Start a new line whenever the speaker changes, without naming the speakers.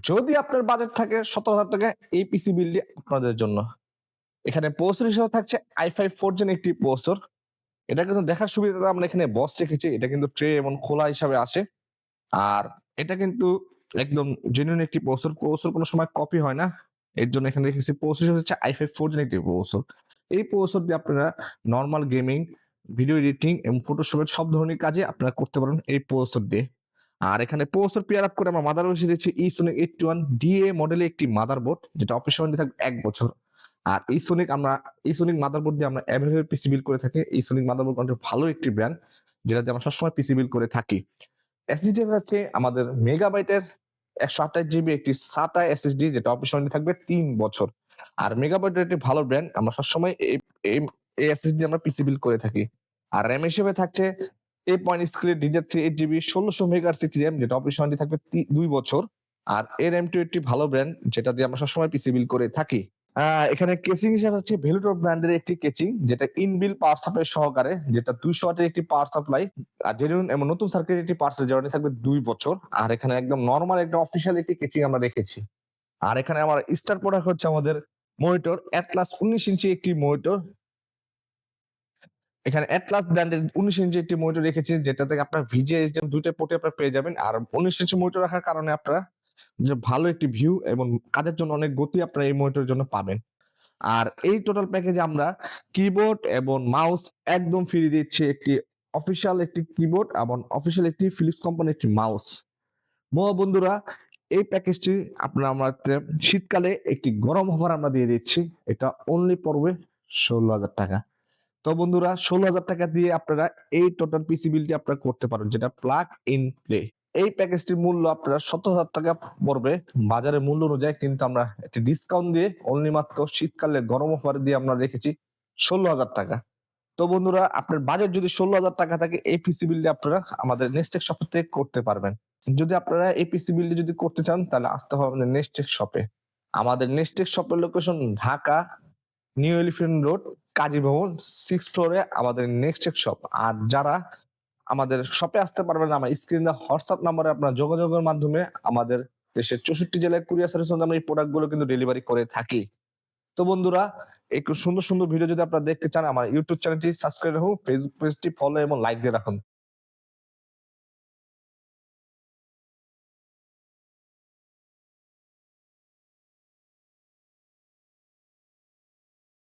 যদি আপনার বাজেট থাকে ১৭,০০০ টাকা এই পিসি বিল্ডটি আপনাদের জন্য। এখানে প্রসেসর হিসেবে থাকছে i5 4 জেন একটি প্রসেসর। এটা কিন্তু দেখার সুবিধাতে আমরা এখানে বক্স রেখেছি। এটা কিন্তু ট্রে এবং খোলা হিসাবে আসে। আর এটা কিন্তু একদম জেনুইন একটি প্রসেসর। প্রসেসর কোন সময় কপি হয় না। এর জন্য এখানে রেখেছি প্রসেসর হচ্ছে i5 4 জেন একটি প্রসেসর। এই প্রসেসর দিয়ে আপনারা নরমাল গেমিং, ভিডিও এডিটিং এবং ফটোশপের সব ধরনের কাজই আপনারা করতে পারবেন এই প্রসেসর দিয়ে। আর এখানে প্রসেসর পেয়ার আপ করে আমরা মাদারবোর্ড দিয়েছি Sonic 81DA মডেলের একটি মাদারবোর্ড যেটা অফিস ওয়ারেন্টি থাকবে ১ বছর। আর Sonic মাদারবোর্ড দিয়ে আমরা এভেলেবল পিসি বিল্ড করে থাকি। Sonic মাদারবোর্ড অনেক ভালো একটি ব্র্যান্ড যেটা দিয়ে আমরা সবসময় পিসি বিল্ড করে থাকি। এসএসডি হচ্ছে আমাদের মেগাবাইটের ১২৮ জিবি একটি SATA এসএসডি যেটা অফিস ওয়ারেন্টি থাকবে ৩ বছর। আর মেগাবাইটের একটি ভালো ব্র্যান্ড আমরা সবসময় এই এই এসএসডি আমরা পিসি বিল্ড করে থাকি। আর র‍্যাম হিসেবে থাকছে A.Skilled DDR3 8GB ১৬০০ মেগাহার্টজ একটি র‍্যাম যেটা অফিস ওয়ারেন্টি থাকবে ২ বছর। আর এর RAM2 একটি ভালো ব্র্যান্ড যেটা দিয়ে আমরা সবসময় পিসি বিল্ড করে থাকি। এখানে কেসিং হিসেবে হচ্ছে ভেলুটর ব্র্যান্ডের একটি কেচিং যেটা ইনবিল্ট পাওয়ার সাপ্লাই সহকারে যেটা ২০০ ওয়াটের একটি পাওয়ার সাপ্লাই আর জেনুইন এবং নতুন সার্কিটের একটি পাওয়ার সাপ্লাই থাকবে ২ বছর। আর এখানে একদম নরমাল একটা অফিসিয়াল একটি কেচিং আমরা রেখেছি। আর এখানে আমার স্টার প্রোডাক্ট হচ্ছে আমাদের মনিটর Atlas ১৯ ইঞ্চি একটি মনিটর। এখানে Atlas ব্র্যান্ডের ১৯ ইঞ্চি একটি মনিটর রেখেছি যেটা থেকে আপনার VGA HDMI ২ টা পোর্টে আপনারা পেয়ে যাবেন। আর ১৯ ইঞ্চি মনিটর রাখার কারণে আপনারা যে ভালো একটি ভিউ এবং কাজের জন্য অনেক গতি আপনারা এই মনিটরের জন্য পাবেন। আর এই টোটাল প্যাকেজে আমরা কিবোর্ড এবং মাউস একদম ফ্রি দিচ্ছি। একটি অফিসিয়াল একটি কিবোর্ড এবং অফিসিয়াল একটি ফিলিপস কোম্পানির একটি মাউস। বন্ধুরা এই প্যাকেজটি আপনারা আমাদের শীতকালে একটি গরম অফার আমরা দিয়ে দিচ্ছি। এটা অনলি পড়বে ১৬,০০০ টাকা। তো বন্ধুরা ১৬,০০০ টাকা দিয়ে আপনারা এই টোটাল পিসি বিলটি আপনারা করতে পারেন যেটা প্লাগ ইন প্লে। এই প্যাকেজটির মূল্য আপনারা ১৭,০০০ টাকা পড়বে বাজারের মূল্য অনুযায়ী, কিন্তু আমরা একটি ডিসকাউন্ট দিয়ে অনলি মাত্র শীতকালে গরম অফার দিয়ে আমরা রেখেছি ১৬,০০০ টাকা। তো বন্ধুরা আপনার বাজেট যদি ১৬,০০০ টাকা থাকে এই পিসি বিলটি আপনারা আমাদের নেক্সটেক শপ থেকে করতে পারবেন। যদি আপনারা এই পিসি বিলটি যদি করতে চান তাহলে আসতে হবে আমাদের নেক্সটেক শপে। আমাদের নেক্সটেক শপের location Dhaka new elephant road, Kazi Bhaban 6 ফ্লোরে আমাদের নেক্সটেক শপ। আর যারা আমাদের শপে আসতে পারবেন না, আমার স্ক্রিনে দেওয়া হোয়াটসঅ্যাপ নাম্বারে আপনারা যোগাযোগের মাধ্যমে আমাদের দেশের ৬৪ জেলায় কুরিয়ার সার্ভিস আমরা এই প্রোডাক্ট গুলো কিন্তু ডেলিভারি করে থাকি। তো বন্ধুরা একটু সুন্দর সুন্দর ভিডিও যদি আপনারা দেখতে চান আমার ইউটিউব চ্যানেলটি সাবস্ক্রাইব রাখুন, ফেসবুক পেজটি ফলো এবং লাইক দিয়ে রাখুন।